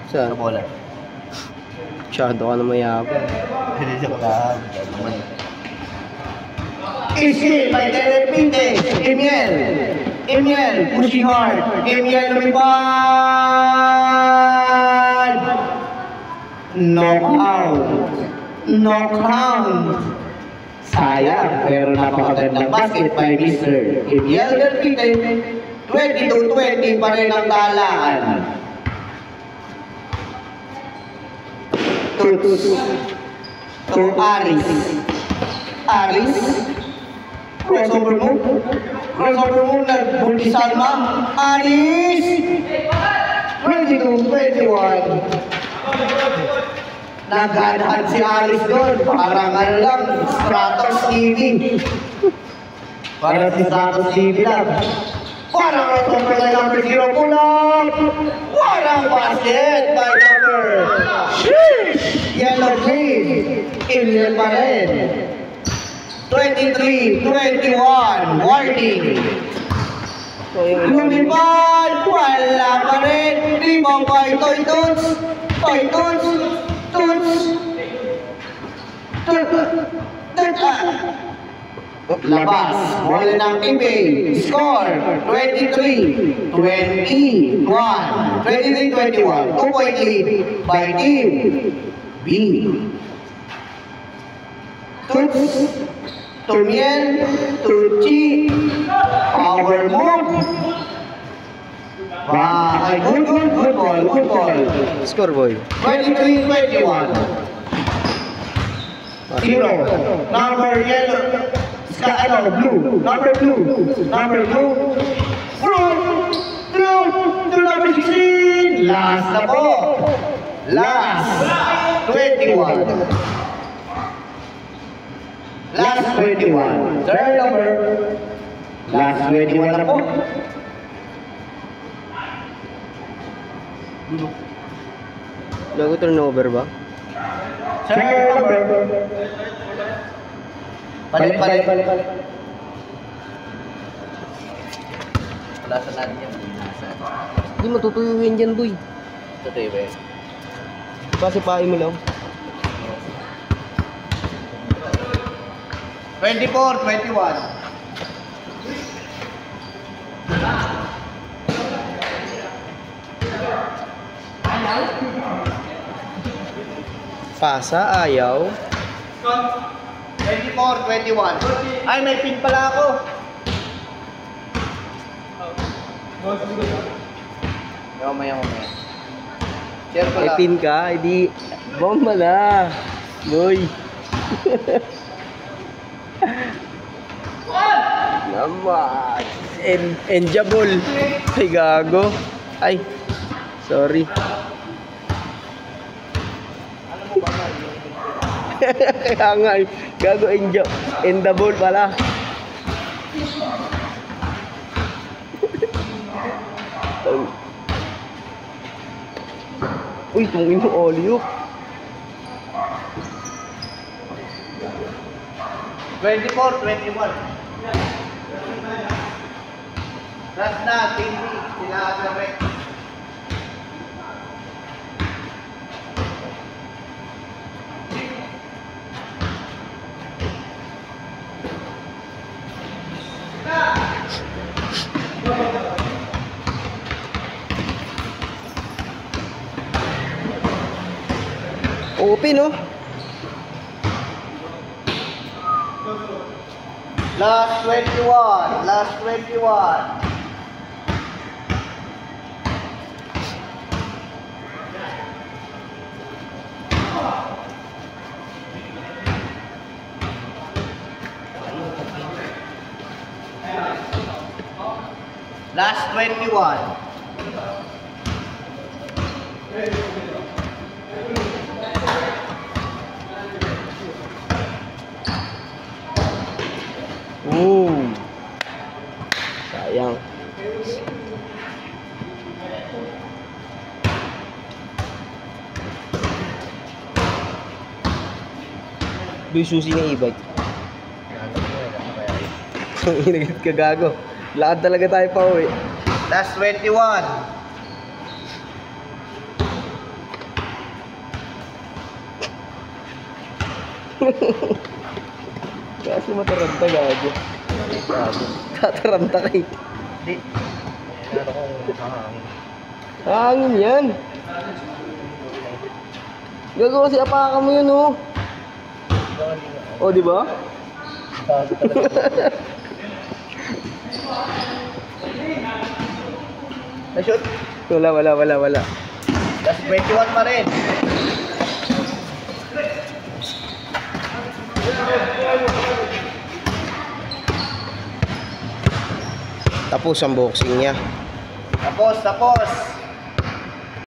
Saan? Sa bola. Masyado ka na mayabang. Hindi siya kalahan. Easy by Derek Pinte. Emiel pushing hard. Emiel lumipad. Knockout. Sayang, pero napakagandang basket by Mr. Emiel Pinte. 22-20 pa rin ang talaan. To Aris. Crossover move. Nagbunti Salma. Aris. 22-21. Naganahan si Aris doon. Parang lang, Stratos TV. Para si Stratos TV lang. Parang crossover by number 0 pulang. Walang basket by number. Yellow green. Emiel pa rin. 23-21. Warning. Lumipad. Wala pa rin. Rebound by Toy Tunes. Labas. Bola ng PB. Score. 23-21. 2-point lead by Team B. Tumiel, Tucci, power move. Good ball. Score, boy. 23-21. Zero. Number yellow. Blue. Number blue. Through number 16. Last na po. Last 21. Third number. Last 21 na po. Lago turnover ba? Third number. Balik. Wala sa natin yan. Hindi matutuyuin dyan, boy. Totoo ba yun? Kasi pahay mo lang. 24-21. Pasa, ayaw. 24-21. Ay, may pin pala ako. Mamaya. Share ko May lang. pin ka, hindi. Bomba na. Boy. Naman. Enjabol. Ay, gago. Ay, sorry. Kaya nga, gago, endable pala. Uy, tungin mo, olio. 24-21. Last na, TV. Sila sabi. Open, oh. Last 21. Last 21. Sayang. Doy susi ng e-bike. Inagat ka, gago. Lakad talaga tayo pa uwi. Last 21. Kasi mataranta gago. Tataranta ka eh. Hindi. Ano kong hahangin. Hangin yan. Gagawa si apakan mo yun oh. O, di ba? Bago talaga. Na-shoot. Wala. Last 21 pa rin. Tapos ang boxing niya. Tapos.